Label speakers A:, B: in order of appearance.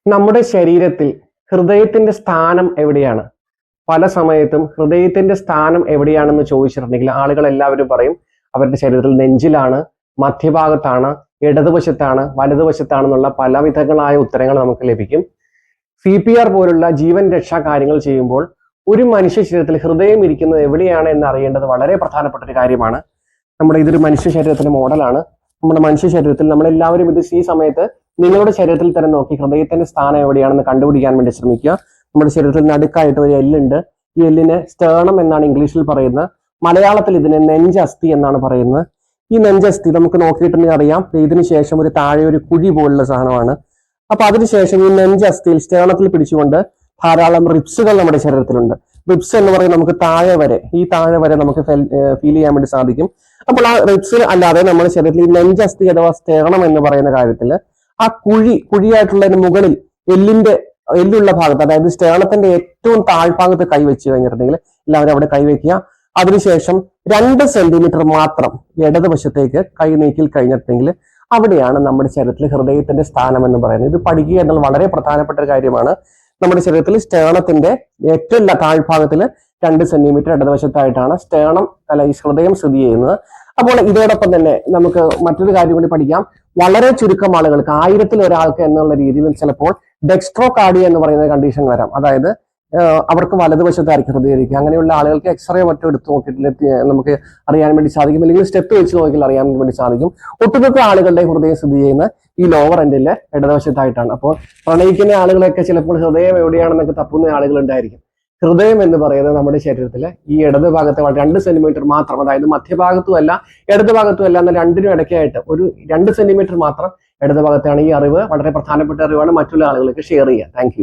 A: നമ്മുടെ ശരീരത്തിൽ ഹൃദയത്തിന്റെ സ്ഥാനം എവിടെയാണ്? പല സമയത്തും ഹൃദയത്തിന്റെ സ്ഥാനം എവിടെയാണെന്ന് ചോദിച്ചിട്ടുണ്ടെങ്കിൽ ആളുകൾ എല്ലാവരും പറയും അവരുടെ ശരീരത്തിൽ നെഞ്ചിലാണ്, മധ്യഭാഗത്താണ്, ഇടതുവശത്താണ്, വലതുവശത്താണെന്നുള്ള പല വിധങ്ങളായ ഉത്തരങ്ങൾ നമുക്ക് ലഭിക്കും. CPR പോലുള്ള ജീവൻ രക്ഷാ കാര്യങ്ങൾ ചെയ്യുമ്പോൾ ഒരു മനുഷ്യ ശരീരത്തിൽ ഹൃദയം ഇരിക്കുന്നത് എവിടെയാണ് എന്ന് അറിയേണ്ടത് വളരെ പ്രധാനപ്പെട്ട ഒരു കാര്യമാണ്. ഇതൊരു മനുഷ്യ ശരീരത്തിന്റെ മോഡലാണ്. നമ്മുടെ മനുഷ്യ ശരീരത്തിൽ നമ്മളെല്ലാവരും ഇത് ഈ സമയത്ത് നിങ്ങളുടെ ശരീരത്തിൽ തന്നെ നോക്കി ഹൃദയത്തിന്റെ സ്ഥാനം എവിടെയാണെന്ന് കണ്ടുപിടിക്കാൻ വേണ്ടി ശ്രമിക്കുക. നമ്മുടെ ശരീരത്തിൽ നടുക്കായിട്ട് ഒരു എല്ലുണ്ട്. ഈ എല്ലിന് സ്റ്റേണം എന്നാണ് ഇംഗ്ലീഷിൽ പറയുന്നത്. മലയാളത്തിൽ ഇതിനെ നെഞ്ചസ്ഥി എന്നാണ് പറയുന്നത്. ഈ നെഞ്ചസ്ഥി നമുക്ക് നോക്കിയിട്ടുണ്ടെങ്കിൽ അറിയാം, ഇതിനു ശേഷം ഒരു താഴെ ഒരു കുഴി പോലുള്ള സാധനമാണ്. അപ്പൊ അതിനുശേഷം ഈ നെഞ്ചസ്ഥിയിൽ സ്റ്റേണത്തിൽ പിടിച്ചുകൊണ്ട് ധാരാളം റിബ്സുകൾ നമ്മുടെ ശരീരത്തിലുണ്ട്. റിബ്സ് എന്ന് പറയുന്നത് നമുക്ക് താഴെ വരെ നമുക്ക് ഫീൽ ചെയ്യാൻ വേണ്ടി സാധിക്കും. അപ്പോൾ ആ റിബ്സിൽ അല്ലാതെ നമ്മുടെ ശരീരത്തിൽ ഈ നെഞ്ചസ്ഥി അഥവാ സ്റ്റേണം എന്ന് പറയുന്ന കാര്യത്തിൽ ആ കുഴിയായിട്ടുള്ളതിന് മുകളിൽ എല്ലുള്ള ഭാഗത്ത്, അതായത് സ്റ്റേണത്തിന്റെ ഏറ്റവും താഴ്ഭാഗത്ത് കൈവച്ച് കഴിഞ്ഞിട്ടുണ്ടെങ്കിൽ എല്ലാവരും അവിടെ കൈവയ്ക്കുക. അതിനുശേഷം 2 സെന്റിമീറ്റർ മാത്രം ഇടതുവശത്തേക്ക് കൈ നീക്കി കഴിഞ്ഞിട്ടുണ്ടെങ്കിൽ അവിടെയാണ് നമ്മുടെ ശരീരത്തിൽ ഹൃദയത്തിന്റെ സ്ഥാനം എന്ന് പറയുന്നത്. ഇത് പഠിക്കുക എന്നുള്ളത് വളരെ പ്രധാനപ്പെട്ട ഒരു കാര്യമാണ്. നമ്മുടെ ശരീരത്തിൽ സ്റ്റേണത്തിന്റെ ഏറ്റവും താഴ്ഭാഗത്തിൽ 2 സെന്റിമീറ്റർ ഇടതുവശത്തായിട്ടാണ് ഈ ഹൃദയം സ്ഥിതി ചെയ്യുന്നത്. അപ്പോൾ ഇതോടൊപ്പം തന്നെ നമുക്ക് മറ്റൊരു കാര്യം കൂടി പഠിക്കാം. വളരെ ചുരുക്കം ആളുകൾക്ക്, 1000-ൽ ഒരാൾക്ക് എന്നുള്ള രീതിയിൽ ചിലപ്പോൾ ഡെക്സ്ട്രോകാർഡിയ എന്ന് പറയുന്ന കണ്ടീഷൻ വരാം. അതായത് അവർക്ക് വലതുവശത്തായിരിക്കും ഹൃദയം ഇരിക്കുക. അങ്ങനെയുള്ള ആളുകൾക്ക് എക്സ്റേ മറ്റും എടുത്ത് നോക്കിയിട്ട് നമുക്ക് അറിയാൻ വേണ്ടി സാധിക്കും, അല്ലെങ്കിൽ സ്റ്റെപ്പ് വെച്ച് നോക്കിയാൽ അറിയാൻ വേണ്ടി സാധിക്കും. ഒട്ടുമിക്ക ആളുകളുടെ ഹൃദയം സ്ഥിതി ചെയ്യുന്ന ഈ ലോവർ എൻഡിലെ ഇടതുവശത്തായിട്ടാണ്. അപ്പോൾ പ്രണയിക്കുന്ന ആളുകളൊക്കെ ചിലപ്പോൾ ഹൃദയം എവിടെയാണെന്നൊക്കെ തപ്പുന്ന ആളുകൾ ഉണ്ടായിരിക്കും. ഹൃദയം എന്ന് പറയുന്നത് നമ്മുടെ ശരീരത്തിലെ ഈ ഇടത് ഭാഗത്തെ 2 സെന്റിമീറ്റർ മാത്രം, അതായത് മധ്യഭാഗത്തും അല്ല ഇടത് ഭാഗത്തും അല്ല, എന്ന രണ്ടിനും ഇടയ്ക്കായിട്ട് ഒരു 2 സെന്റിമീറ്റർ മാത്രം ഇടത് ഭാഗത്താണ്. ഈ അറിവ് വളരെ പ്രധാനപ്പെട്ട അറിവാണ്. മറ്റുള്ള ആളുകൾക്ക് ഷെയർ ചെയ്യുക. Thank you.